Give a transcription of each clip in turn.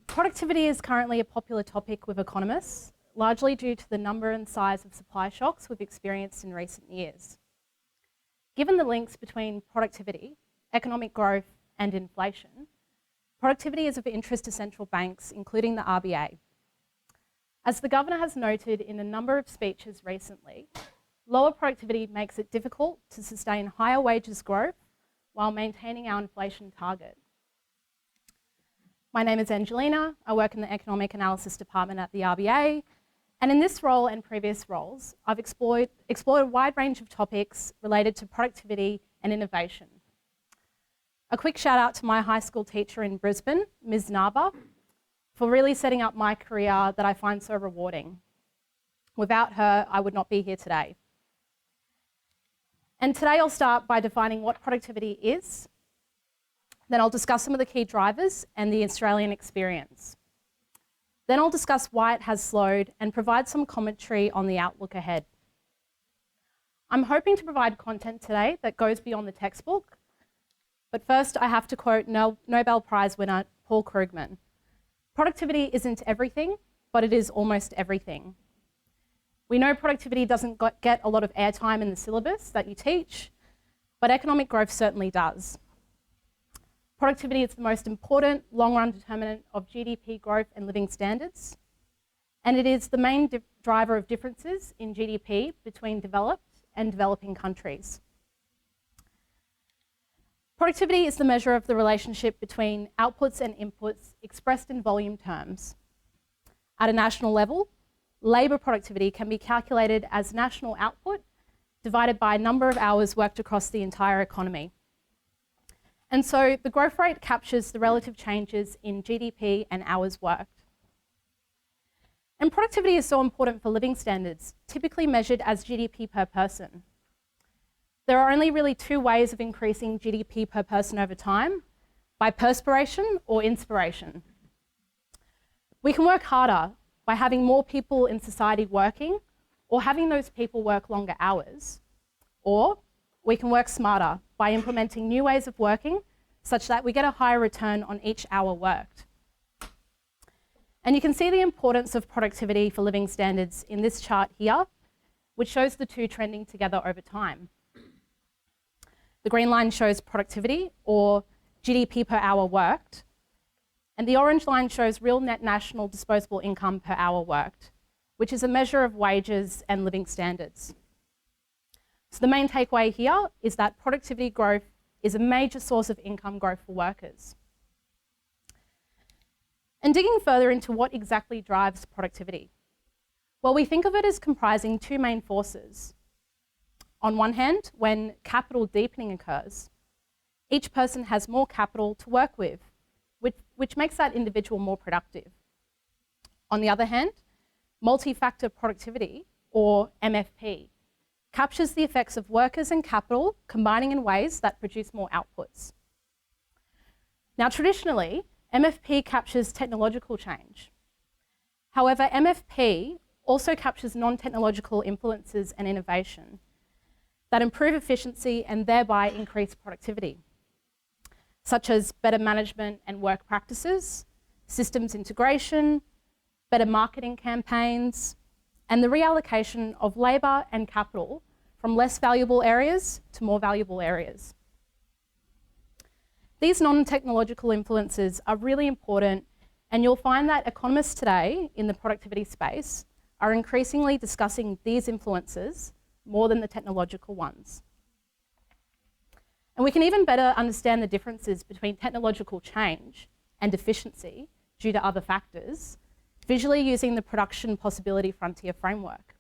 Productivity is currently a popular topic with economists, largely due to the number and size of supply shocks we've experienced in recent years. Given the links between productivity, economic growth, and inflation, productivity is of interest to central banks, including the RBA. As the Governor has noted in a number of speeches recently, lower productivity makes it difficult to sustain higher wages growth while maintaining our inflation target. My name is Angelina. I work in the Economic Analysis Department at the RBA, and in this role and previous roles, I've explored a wide range of topics related to productivity and innovation. A quick shout out to my high school teacher in Brisbane, Ms. Naba, for really setting up my career that I find so rewarding. Without her, I would not be here today. And today I'll start by defining what productivity is. Then I'll discuss some of the key drivers and the Australian experience. Then I'll discuss why it has slowed and provide some commentary on the outlook ahead. I'm hoping to provide content today that goes beyond the textbook, but first I have to quote Nobel Prize winner Paul Krugman. Productivity isn't everything, but it is almost everything. We know productivity doesn't get a lot of airtime in the syllabus that you teach, but economic growth certainly does. Productivity is the most important long-run determinant of GDP growth and living standards, and it is the main driver of differences in GDP between developed and developing countries. Productivity is the measure of the relationship between outputs and inputs expressed in volume terms. At a national level, labour productivity can be calculated as national output divided by number of hours worked across the entire economy. And so the growth rate captures the relative changes in GDP and hours worked. And productivity is so important for living standards, typically measured as GDP per person. There are only really two ways of increasing GDP per person over time, by perspiration or inspiration. We can work harder by having more people in society working or having those people work longer hours, or we can work smarter by implementing new ways of working such that we get a higher return on each hour worked. And you can see the importance of productivity for living standards in this chart here, which shows the two trending together over time. The green line shows productivity, or GDP per hour worked, and the orange line shows real net national disposable income per hour worked, which is a measure of wages and living standards. So the main takeaway here is that productivity growth is a major source of income growth for workers. And digging further into what exactly drives productivity, well, we think of it as comprising two main forces. On one hand, when capital deepening occurs, each person has more capital to work with, which makes that individual more productive. On the other hand, multi-factor productivity, or MFP, captures the effects of workers and capital combining in ways that produce more outputs. Now, traditionally, MFP captures technological change. However, MFP also captures non-technological influences and innovation that improve efficiency and thereby increase productivity, such as better management and work practices, systems integration, better marketing campaigns, and the reallocation of labour and capital from less valuable areas to more valuable areas. These non-technological influences are really important, and you'll find that economists today in the productivity space are increasingly discussing these influences more than the technological ones. And we can even better understand the differences between technological change and efficiency due to other factors, visually using the Production Possibility Frontier framework.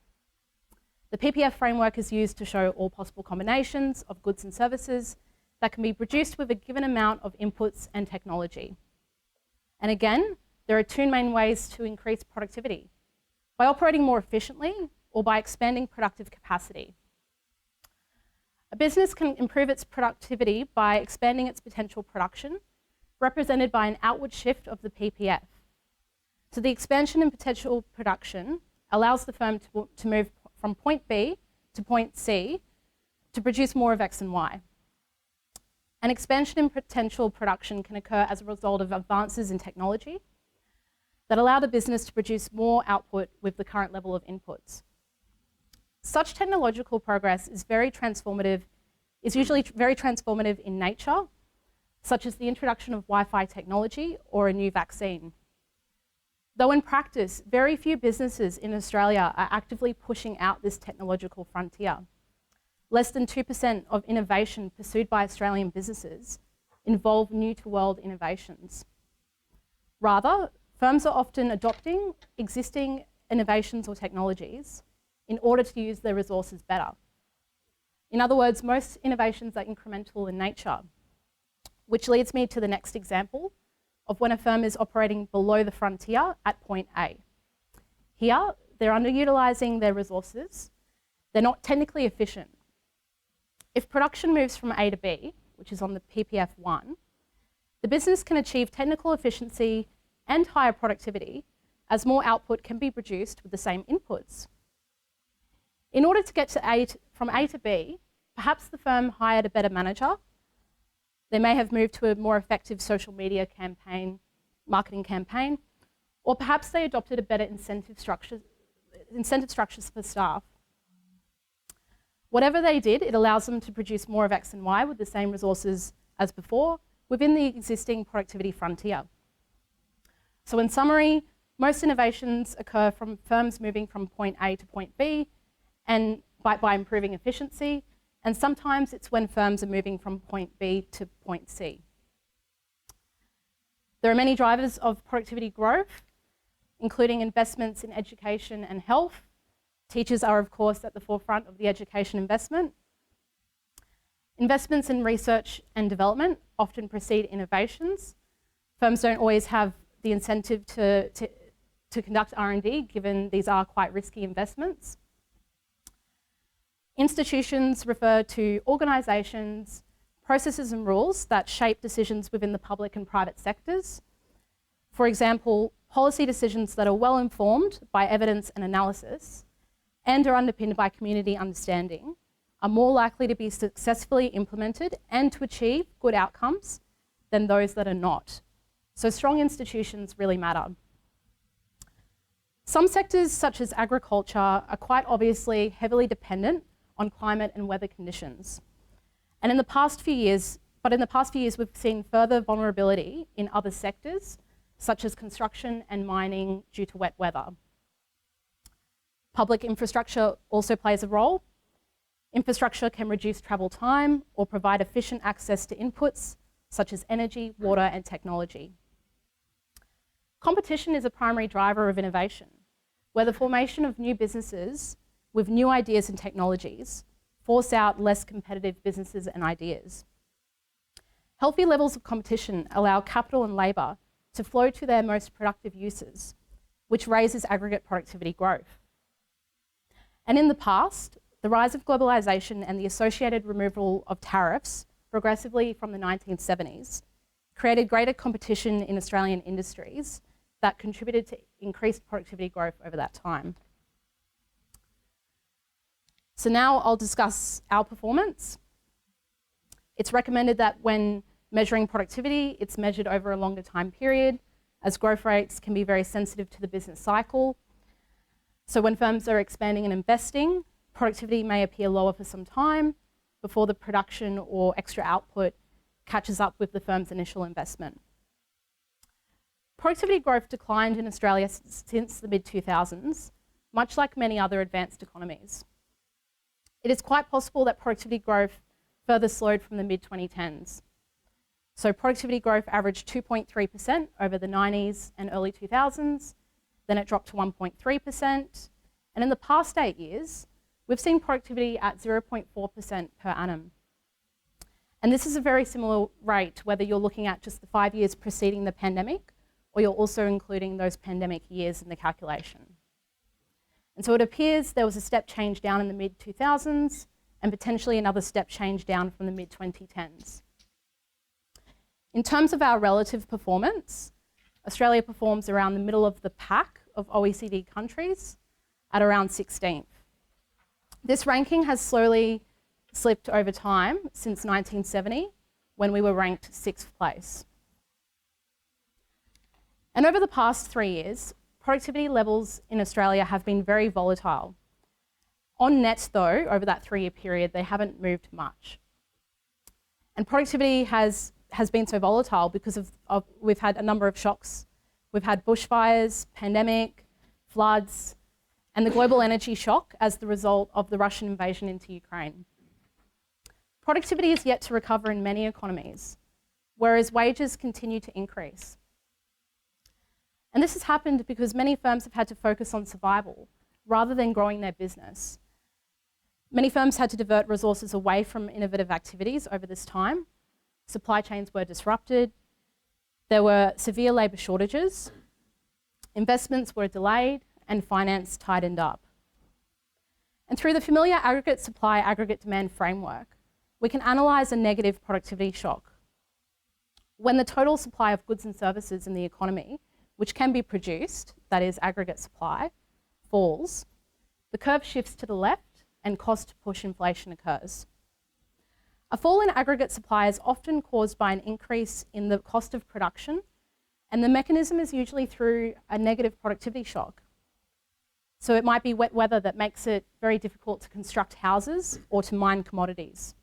The PPF framework is used to show all possible combinations of goods and services that can be produced with a given amount of inputs and technology. And again, there are two main ways to increase productivity: by operating more efficiently or by expanding productive capacity. A business can improve its productivity by expanding its potential production, represented by an outward shift of the PPF. So the expansion in potential production allows the firm to move from point B to point C to produce more of X and Y. An expansion in potential production can occur as a result of advances in technology, that allowed a business to produce more output with the current level of inputs. Such technological progress is usually very transformative in nature, such as the introduction of Wi-Fi technology or a new vaccine. Though in practice, very few businesses in Australia are actively pushing out this technological frontier. Less than 2% of innovation pursued by Australian businesses involve new-to-world innovations. Rather, firms are often adopting existing innovations or technologies in order to use their resources better. In other words, most innovations are incremental in nature, which leads me to the next example of when a firm is operating below the frontier at point A. Here, they're underutilising their resources. They're not technically efficient. If production moves from A to B, which is on the PPF1, the business can achieve technical efficiency and higher productivity as more output can be produced with the same inputs. In order to get from A to B, perhaps the firm hired a better manager. They may have moved to a more effective social media marketing campaign, or perhaps they adopted a better incentive structures for staff. Whatever they did, it allows them to produce more of X and Y with the same resources as before within the existing productivity frontier. So in summary, most innovations occur from firms moving from point A to point B and by improving efficiency, and sometimes it's when firms are moving from point B to point C. There are many drivers of productivity growth, including investments in education and health. Teachers are, of course, at the forefront of the education investment. Investments in research and development often precede innovations. Firms don't always have the incentive to conduct R&D, given these are quite risky investments. Institutions refer to organisations, processes and rules that shape decisions within the public and private sectors. For example, policy decisions that are well informed by evidence and analysis and are underpinned by community understanding are more likely to be successfully implemented and to achieve good outcomes than those that are not. So strong institutions really matter. Some sectors, such as agriculture, are quite obviously heavily dependent on climate and weather conditions. And in the past few years, we've seen further vulnerability in other sectors, such as construction and mining due to wet weather. Public infrastructure also plays a role. Infrastructure can reduce travel time or provide efficient access to inputs, such as energy, water, and technology. Competition is a primary driver of innovation, where the formation of new businesses with new ideas and technologies force out less competitive businesses and ideas. Healthy levels of competition allow capital and labour to flow to their most productive uses, which raises aggregate productivity growth. And in the past, the rise of globalisation and the associated removal of tariffs progressively from the 1970s created greater competition in Australian industries that contributed to increased productivity growth over that time. So now I'll discuss our performance. It's recommended that when measuring productivity, it's measured over a longer time period, as growth rates can be very sensitive to the business cycle. So when firms are expanding and investing, productivity may appear lower for some time before the production or extra output catches up with the firm's initial investment. Productivity growth declined in Australia since the mid-2000s, much like many other advanced economies. It is quite possible that productivity growth further slowed from the mid-2010s. So productivity growth averaged 2.3% over the 90s and early 2000s, then it dropped to 1.3%, and in the past 8 years, we've seen productivity at 0.4% per annum. And this is a very similar rate whether you're looking at just the 5 years preceding the pandemic or you're also including those pandemic years in the calculation. And so it appears there was a step change down in the mid-2000s and potentially another step change down from the mid-2010s. In terms of our relative performance, Australia performs around the middle of the pack of OECD countries at around 16th. This ranking has slowly slipped over time since 1970, when we were ranked 6th place. And over the past 3 years, productivity levels in Australia have been very volatile. On net, though, over that 3-year period, they haven't moved much. And productivity has been so volatile because we've had a number of shocks. We've had bushfires, pandemic, floods, and the global energy shock as the result of the Russian invasion into Ukraine. Productivity is yet to recover in many economies, whereas wages continue to increase. And this has happened because many firms have had to focus on survival rather than growing their business. Many firms had to divert resources away from innovative activities over this time. Supply chains were disrupted. There were severe labour shortages. Investments were delayed and finance tightened up. And through the familiar aggregate supply, aggregate demand framework, we can analyse a negative productivity shock. When the total supply of goods and services in the economy, which can be produced, that is aggregate supply, falls, the curve shifts to the left and cost push inflation occurs. A fall in aggregate supply is often caused by an increase in the cost of production, and the mechanism is usually through a negative productivity shock. So it might be wet weather that makes it very difficult to construct houses or to mine commodities.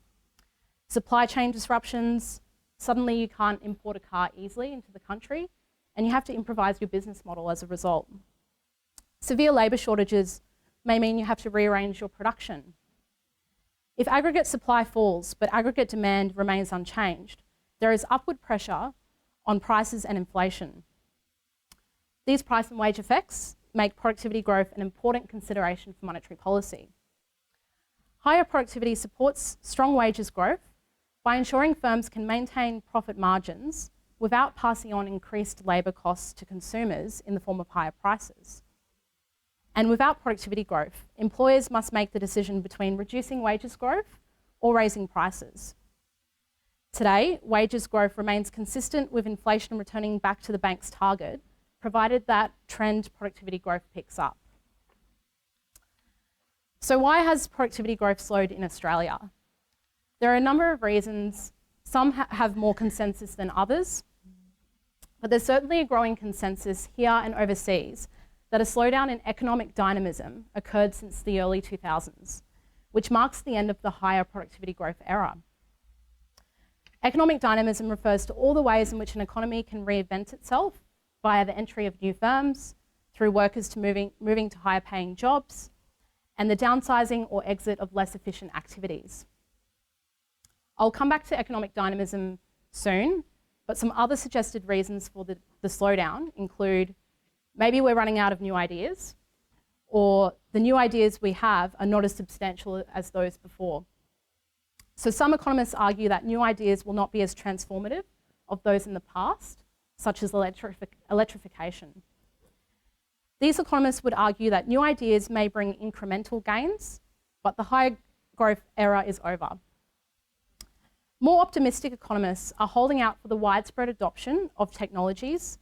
Supply chain disruptions, suddenly you can't import a car easily into the country, and you have to improvise your business model as a result. Severe labour shortages may mean you have to rearrange your production. If aggregate supply falls, but aggregate demand remains unchanged, there is upward pressure on prices and inflation. These price and wage effects make productivity growth an important consideration for monetary policy. Higher productivity supports strong wages growth by ensuring firms can maintain profit margins without passing on increased labour costs to consumers in the form of higher prices. And without productivity growth, employers must make the decision between reducing wages growth or raising prices. Today, wages growth remains consistent with inflation returning back to the bank's target, provided that trend productivity growth picks up. So why has productivity growth slowed in Australia? There are a number of reasons. Some have more consensus than others, but there's certainly a growing consensus here and overseas that a slowdown in economic dynamism occurred since the early 2000s, which marks the end of the higher productivity growth era. Economic dynamism refers to all the ways in which an economy can reinvent itself via the entry of new firms, through workers to moving to higher paying jobs, and the downsizing or exit of less efficient activities. I'll come back to economic dynamism soon, but some other suggested reasons for the slowdown include maybe we're running out of new ideas, or the new ideas we have are not as substantial as those before. So some economists argue that new ideas will not be as transformative of those in the past, such as electrification. These economists would argue that new ideas may bring incremental gains, but the high growth era is over. More optimistic economists are holding out for the widespread adoption of technologies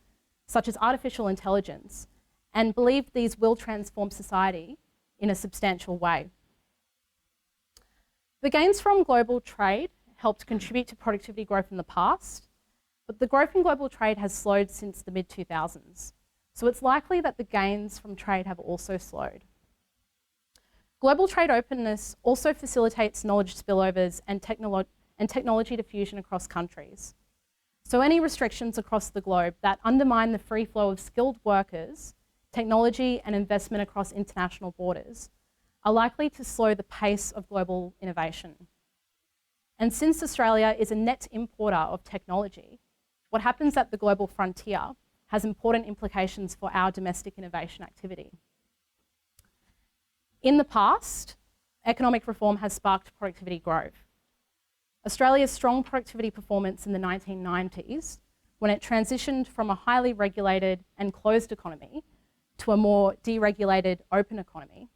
such as artificial intelligence, and believe these will transform society in a substantial way. The gains from global trade helped contribute to productivity growth in the past, but the growth in global trade has slowed since the mid-2000s, so it's likely that the gains from trade have also slowed. Global trade openness also facilitates knowledge spillovers and technology diffusion across countries. So any restrictions across the globe that undermine the free flow of skilled workers, technology and investment across international borders are likely to slow the pace of global innovation. And since Australia is a net importer of technology, what happens at the global frontier has important implications for our domestic innovation activity. In the past, economic reform has sparked productivity growth. Australia's strong productivity performance in the 1990s, when it transitioned from a highly regulated and closed economy to a more deregulated open economy,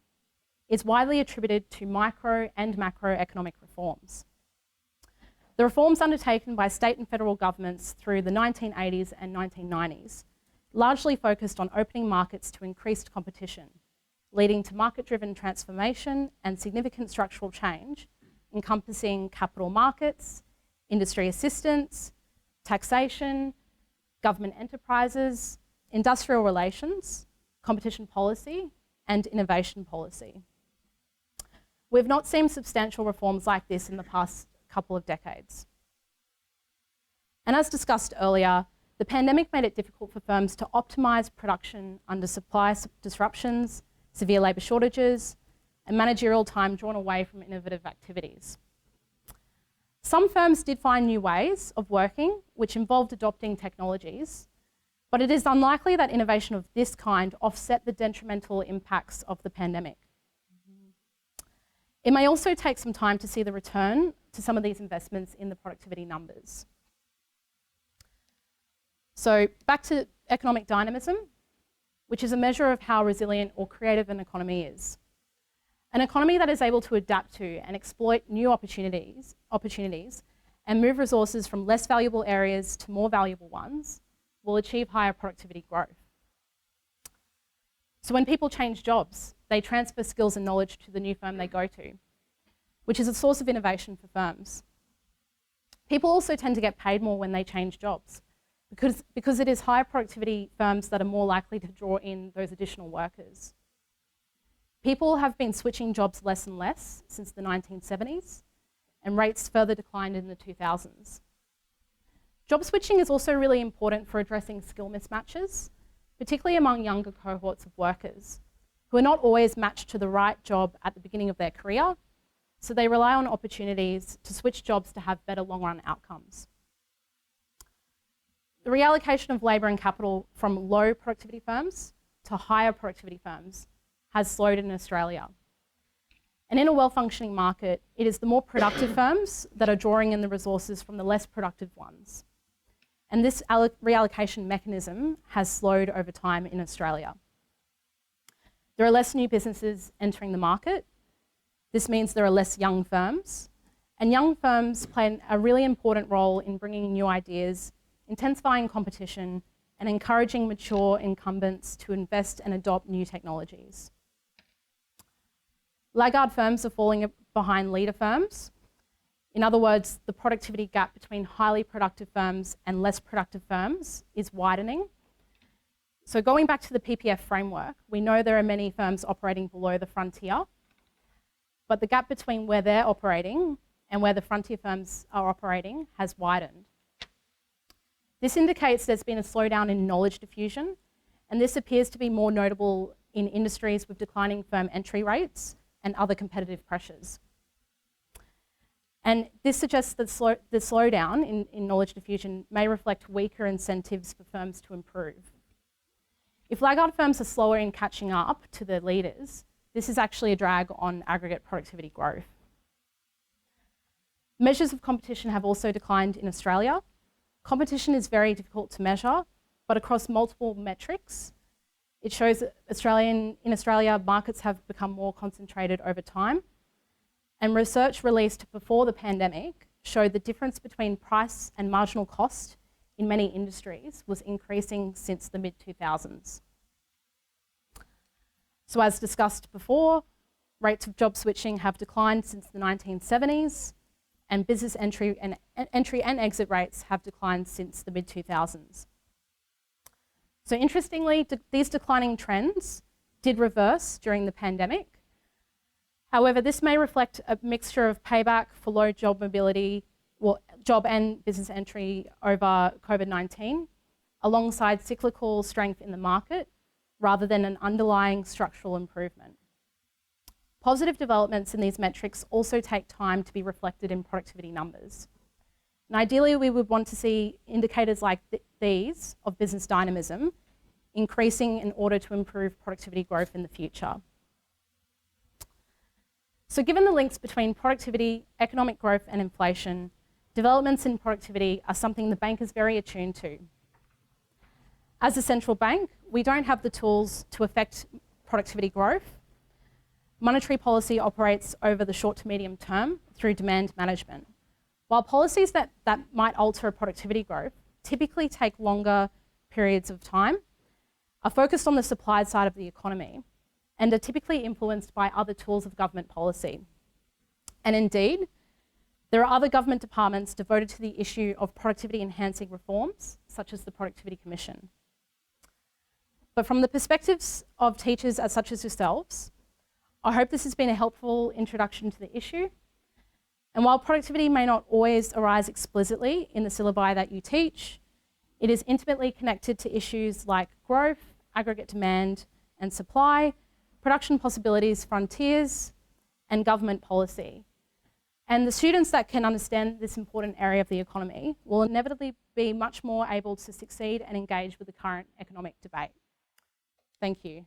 is widely attributed to micro and macroeconomic reforms. The reforms undertaken by state and federal governments through the 1980s and 1990s largely focused on opening markets to increased competition, leading to market-driven transformation and significant structural change encompassing capital markets, industry assistance, taxation, government enterprises, industrial relations, competition policy, and innovation policy. We've not seen substantial reforms like this in the past couple of decades. And as discussed earlier, the pandemic made it difficult for firms to optimise production under supply disruptions, severe labour shortages, and managerial time drawn away from innovative activities. Some firms did find new ways of working, which involved adopting technologies, but it is unlikely that innovation of this kind offset the detrimental impacts of the pandemic. It may also take some time to see the return to some of these investments in the productivity numbers. So back to economic dynamism, which is a measure of how resilient or creative an economy is. An economy that is able to adapt to and exploit new opportunities and move resources from less valuable areas to more valuable ones will achieve higher productivity growth. So when people change jobs, they transfer skills and knowledge to the new firm they go to, which is a source of innovation for firms. People also tend to get paid more when they change jobs, because it is higher productivity firms that are more likely to draw in those additional workers. People have been switching jobs less and less since the 1970s, and rates further declined in the 2000s. Job switching is also really important for addressing skill mismatches, particularly among younger cohorts of workers, who are not always matched to the right job at the beginning of their career, so they rely on opportunities to switch jobs to have better long-run outcomes. The reallocation of labour and capital from low productivity firms to higher productivity firms has slowed in Australia. And in a well-functioning market, it is the more productive firms that are drawing in the resources from the less productive ones. And this reallocation mechanism has slowed over time in Australia. There are less new businesses entering the market. This means there are less young firms. And young firms play a really important role in bringing new ideas, intensifying competition, and encouraging mature incumbents to invest and adopt new technologies. Laggard firms are falling behind leader firms. In other words, the productivity gap between highly productive firms and less productive firms is widening. So going back to the PPF framework, we know there are many firms operating below the frontier, but the gap between where they're operating and where the frontier firms are operating has widened. This indicates there's been a slowdown in knowledge diffusion, and this appears to be more notable in industries with declining firm entry rates and other competitive pressures. And this suggests that the slowdown in knowledge diffusion may reflect weaker incentives for firms to improve. If laggard firms are slower in catching up to their leaders, this is actually a drag on aggregate productivity growth. Measures of competition have also declined in Australia. Competition is very difficult to measure, but across multiple metrics, it shows that in Australia, markets have become more concentrated over time. And research released before the pandemic showed the difference between price and marginal cost in many industries was increasing since the mid-2000s. So as discussed before, rates of job switching have declined since the 1970s, and business entry and exit rates have declined since the mid-2000s. So interestingly, these declining trends did reverse during the pandemic. However, this may reflect a mixture of payback for low job mobility, job and business entry over COVID-19, alongside cyclical strength in the market, rather than an underlying structural improvement. Positive developments in these metrics also take time to be reflected in productivity numbers. And ideally, we would want to see indicators like these of business dynamism increasing in order to improve productivity growth in the future. So given the links between productivity, economic growth and inflation, developments in productivity are something the bank is very attuned to. As a central bank, we don't have the tools to affect productivity growth. Monetary policy operates over the short to medium term through demand management, while policies that might alter productivity growth typically take longer periods of time, are focused on the supply side of the economy, and are typically influenced by other tools of government policy. And indeed, there are other government departments devoted to the issue of productivity enhancing reforms, such as the Productivity Commission. But from the perspectives of teachers such as yourselves, I hope this has been a helpful introduction to the issue. And while productivity may not always arise explicitly in the syllabi that you teach, it is intimately connected to issues like growth, aggregate demand and supply, production possibilities, frontiers, and government policy. And the students that can understand this important area of the economy will inevitably be much more able to succeed and engage with the current economic debate. Thank you.